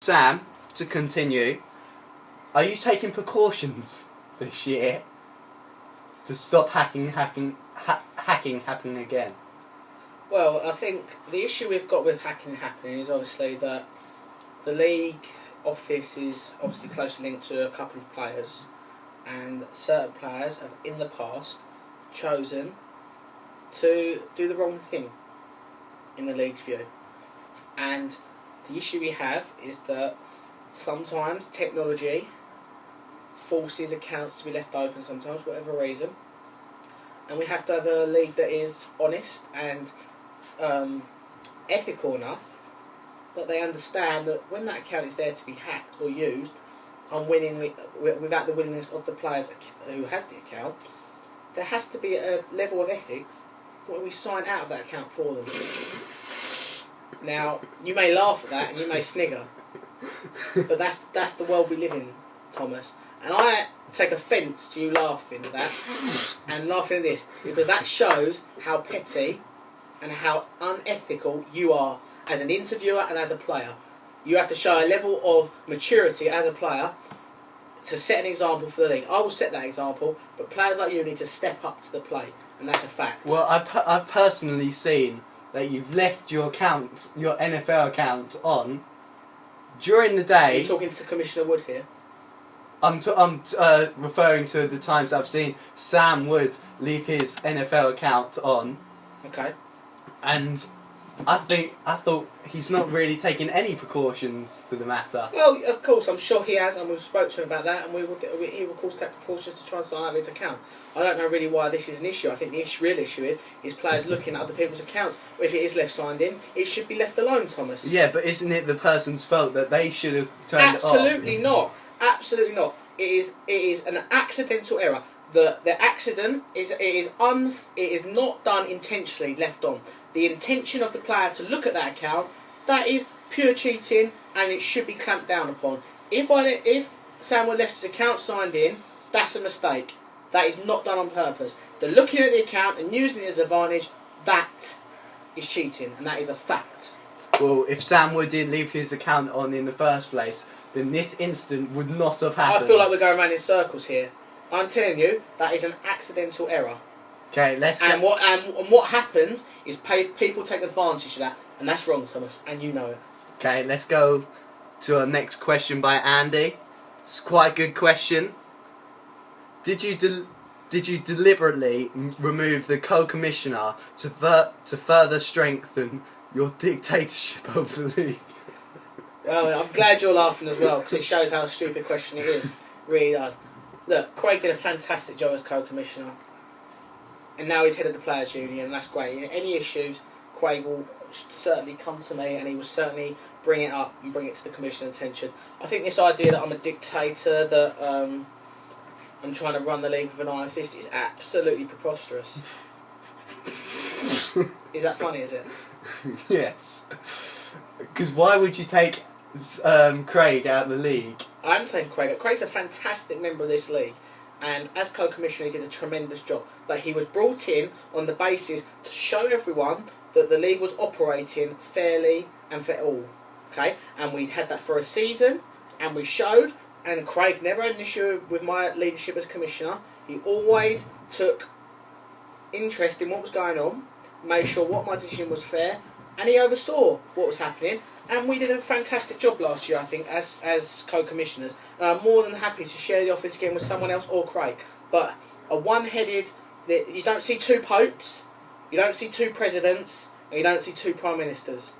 Sam, to continue, are you taking precautions this year to stop hacking happening again? Well, I think the issue we've got with hacking happening is obviously that the league office is obviously closely linked to a couple of players, and certain players have in the past chosen to do the wrong thing in the league's view. And the issue we have is that sometimes technology forces accounts to be left open sometimes, for whatever reason. And we have to have a league that is honest and ethical enough that they understand that when that account is there to be hacked or used unwittingly, without the willingness of the players who has the account, there has to be a level of ethics where we sign out of that account for them. Now, you may laugh at that and you may snigger, but that's the world we live in, Thomas. And I take offence to you laughing at that and laughing at this, because that shows how petty and how unethical you are as an interviewer and as a player. You have to show a level of maturity as a player to set an example for the league. I will set that example, but players like you need to step up to the plate, and that's a fact. Well, I've personally seen that you've left your account, your NFL account, on during the day. Are you talking to Commissioner Wood here? I'm referring to the times I've seen Sam Wood leave his NFL account on. Okay. And I thought he's not really taking any precautions to the matter. Well, of course, I'm sure he has, and we've spoke to him about that, and he will, of course, take precautions to try and sign out of his account. I don't know really why this is an issue. I think the real issue is players looking at other people's accounts. If it is left signed in, it should be left alone, Thomas. Yeah, but isn't it the person's fault that they should have turned Absolutely it off? not. Absolutely not. It is an accidental error. The accident is not done intentionally, left on. The intention of the player to look at that account, that is pure cheating, and it should be clamped down upon. If Samuel left his account signed in, that's a mistake. That is not done on purpose. The looking at the account and using it as advantage, that is cheating, and that is a fact. Well, if Sam Wood didn't leave his account on in the first place, then this incident would not have happened. I feel like we're going around in circles here. I'm telling you, that is an accidental error. Okay, let's go. And what happens is people take advantage of that, and that's wrong, Thomas, and you know it. Okay, let's go to our next question by Andy. It's quite a good question. Did you deliberately remove the co-commissioner to further strengthen your dictatorship over the league? Well, I'm glad you're laughing as well, because it shows how stupid a question it is. It really does. Look, Craig did a fantastic job as co-commissioner, and now he's head of the Players' Union, and that's great. Any issues, Craig will certainly come to me, and he will certainly bring it up and bring it to the commissioner's attention. I think this idea that I'm a dictator, that I'm trying to run the league with an iron fist, is absolutely preposterous. Is that funny, is it? Yes. Because why would you take Craig out of the league? I'm saying Craig's a fantastic member of this league, and as co-commissioner he did a tremendous job, but he was brought in on the basis to show everyone that the league was operating fairly and for all, okay? And we'd had that for a season, and we showed, and Craig never had an issue with my leadership as commissioner. He always took interest in what was going on, made sure what my decision was fair, and he oversaw what was happening. And we did a fantastic job last year, I think, as co-commissioners. And I'm more than happy to share the office again with someone else or Craig. But a one-headed... You don't see two popes, you don't see two presidents, and you don't see two prime ministers.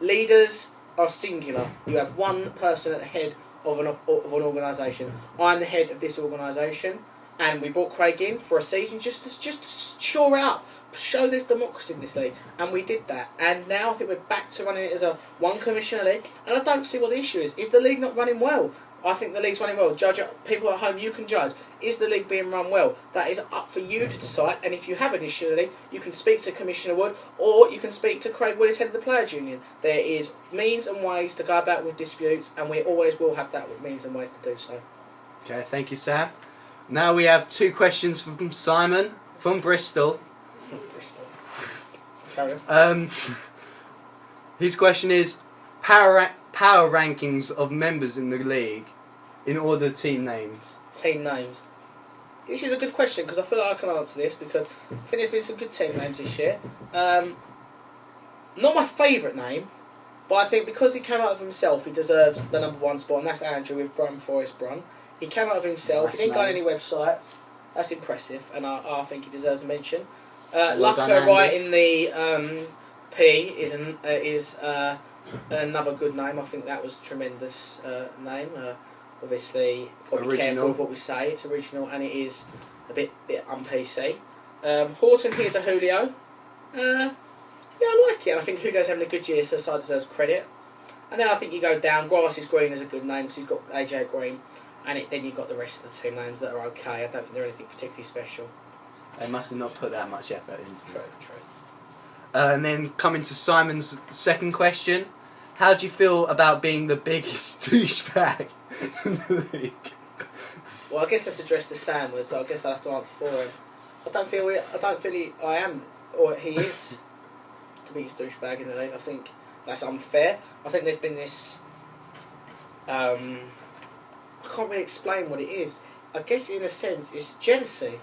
Leaders are singular. You have one person at the head of an organisation. I'm the head of this organisation, and we brought Craig in for a season just to shore it up. Show there's democracy in this league, and we did that. And now I think we're back to running it as a one commissioner league, and I don't see what the issue is. Is the league not running well? I think the league's running well. Judge it. People at home, you can judge. Is the league being run well? That is up for you to decide, and if you have an issue in the league, you can speak to Commissioner Wood, or you can speak to Craig Wood as head of the Players' Union. There is means and ways to go about with disputes, and we always will have that with means and ways to do so. Okay, thank you, Sam. Now we have two questions from Simon from Bristol. Carry on. His question is, power power rankings of members in the league in order team names. Team names. This is a good question because I feel like I can answer this because I think there's been some good team names this year. Not my favourite name, but I think because he came out of himself, he deserves the number 1 spot, and that's Andrew with Brun Forest Brun. He came out of himself. Nice He didn't go on name. any websites. That's impressive, and I think he deserves a mention. Well done, Lucca Andy. right in the P is another good name. I think that was a tremendous name. Obviously, got to be Original. careful of what we say. It's original and it is a bit un-PC. Horton here's a Julio. Yeah, I like it. I think Julio's having a good year, so the side deserves credit. And then I think you go down. Grass is Green is a good name because he's got AJ Green. And then you've got the rest of the team names that are okay. I don't think they're anything particularly special. They must have not put that much effort into it. True. And then coming to Simon's second question, how do you feel about being the biggest douchebag in the league? Well, I guess that's addressed to Sam, so I guess I have to answer for him. I don't feel I am, or he is, the biggest douchebag in the league. I think that's unfair. I think there's been this. I can't really explain what it is. I guess in a sense it's jealousy.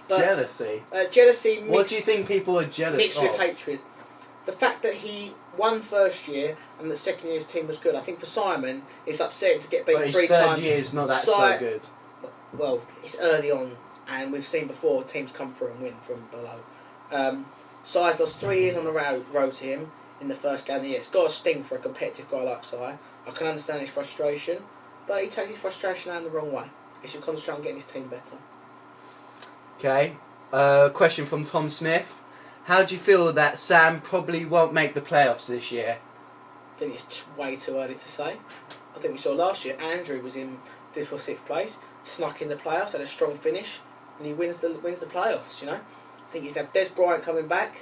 Jealousy? Jealousy mixed, What do you think people are jealous mixed of? with hatred. The fact that he won first year and the second year's team was good. I think for Simon, it's upsetting to get beat But his 3 third times. year is not that Si- so good. Well, it's early on, and we've seen before teams come through and win from below. Si's lost 3 years on the road to him in the first game of the year. It's got to sting for a competitive guy like Si. I can understand his frustration, but he takes his frustration out in the wrong way. He should concentrate on getting his team better. Okay. Question from Tom Smith. How do you feel that Sam probably won't make the playoffs this year? I think it's way too early to say. I think we saw last year Andrew was in 5th or 6th place, snuck in the playoffs, had a strong finish, and he wins the playoffs. You know, I think he's got Des Bryant coming back.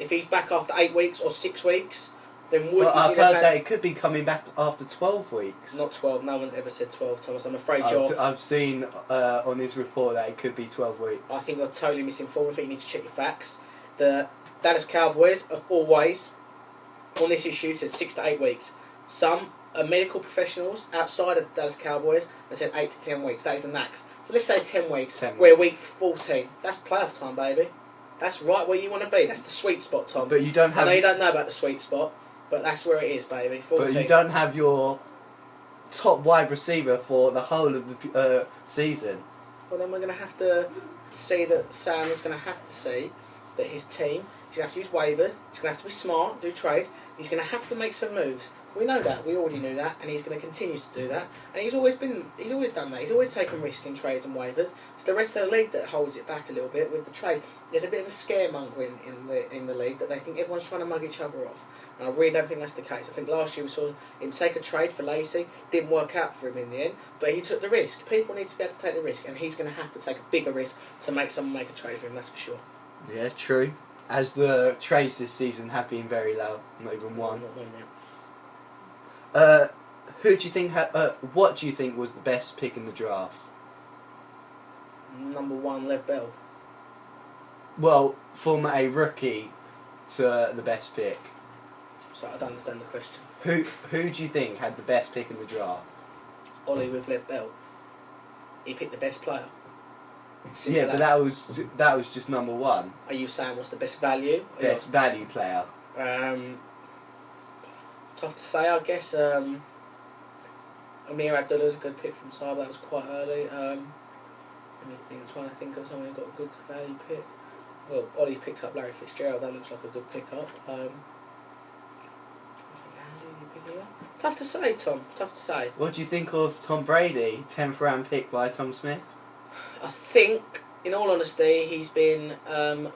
If he's back after 8 weeks or 6 weeks, then Wood. But is I've in a heard that it could be coming back after 12 weeks. Not 12. No one's ever said 12, Thomas. I'm afraid you're. I've seen on his report that it could be 12 weeks. I think you're totally misinformed. I think you need to check your facts. The Dallas Cowboys have always, on this issue, said 6 to 8 weeks. Some medical professionals outside of Dallas Cowboys have said 8 to 10 weeks. That is the max. So let's say 10 weeks. 10 We're weeks. week 14. That's playoff time, baby. That's right where you want to be. That's the sweet spot, Tom. But you don't I have. know you don't know about the sweet spot, but that's where it is, baby. 14. But you don't have your top wide receiver for the whole of the season. Well, then we're going to have to see that Sam is going to have to see that his team, he's going to have to use waivers, he's going to have to be smart, do trades, he's going to have to make some moves. We know that, we already knew that, and he's going to continue to do that. And he's always done that. He's always taken risks in trades and waivers. It's the rest of the league that holds it back a little bit with the trades. There's a bit of a scaremongering in the league that they think everyone's trying to mug each other off. And I really don't think that's the case. I think last year we saw him take a trade for Lacey, didn't work out for him in the end, but he took the risk. People need to be able to take the risk, and he's going to have to take a bigger risk to make someone make a trade for him, that's for sure. Yeah, true. As the trades this season have been very low, not even one. Not one yet. Who do you think? What do you think was the best pick in the draft? Number 1, Lev Bell. Well, from a rookie to the best pick. So I don't understand the question. Who do you think had the best pick in the draft? Ollie with Lev Bell. He picked the best player. Simple Yeah, but as. that was just number 1. Are you saying what's the best value? Best value player. Tough to say, I guess. Amir Abdullah's a good pick from Saab. That was quite early. I'm trying to think of someone who got a good value pick. Well, Ollie's picked up Larry Fitzgerald. That looks like a good pick-up. Tough to say, Tom. Tough to say. What do you think of Tom Brady, 10th round pick by Tom Smith? I think, in all honesty, he's been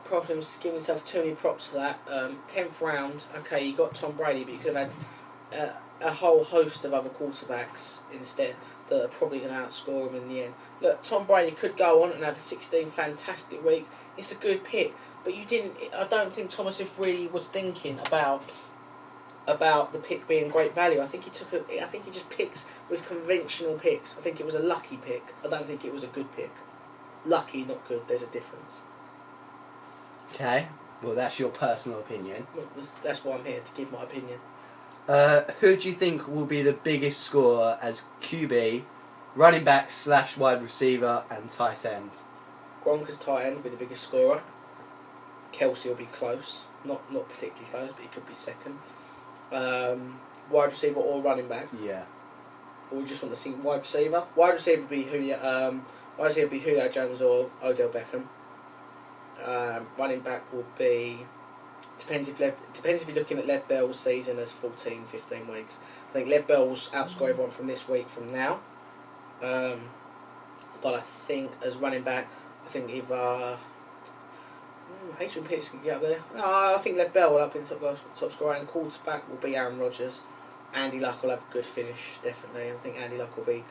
probably giving himself too many props for that. 10th round, okay, you got Tom Brady, but you could have had a whole host of other quarterbacks instead that are probably going to outscore him in the end. Look, Tom Brady could go on and have 16 fantastic weeks. It's a good pick, but you didn't. I don't think Thomas if really was thinking about the pick being great value. I think he just picks with conventional picks. I think it was a lucky pick. I don't think it was a good pick. Lucky, not good. There's a difference. Okay, well that's your personal opinion. That's why I'm here, to give my opinion. Who do you think will be the biggest scorer as QB, running back / wide receiver, and tight end? Gronk as tight end will be the biggest scorer. Kelsey will be close. Not particularly close, but he could be second. Wide receiver or running back? Yeah. Or we just want to see wide receiver? Wide receiver would be Julio Jones or Odell Beckham. Running back will be... Depends if you're looking at Lev Bell's season as 14, 15 weeks. I think Lev Bell's outscore everyone from this week from now. But I think as running back, I think if Adrian Peterson can get up there. No, I think Lev Bell will be the top scorer, and quarterback will be Aaron Rodgers. Andy Luck will have a good finish, definitely. I think Andy Luck will be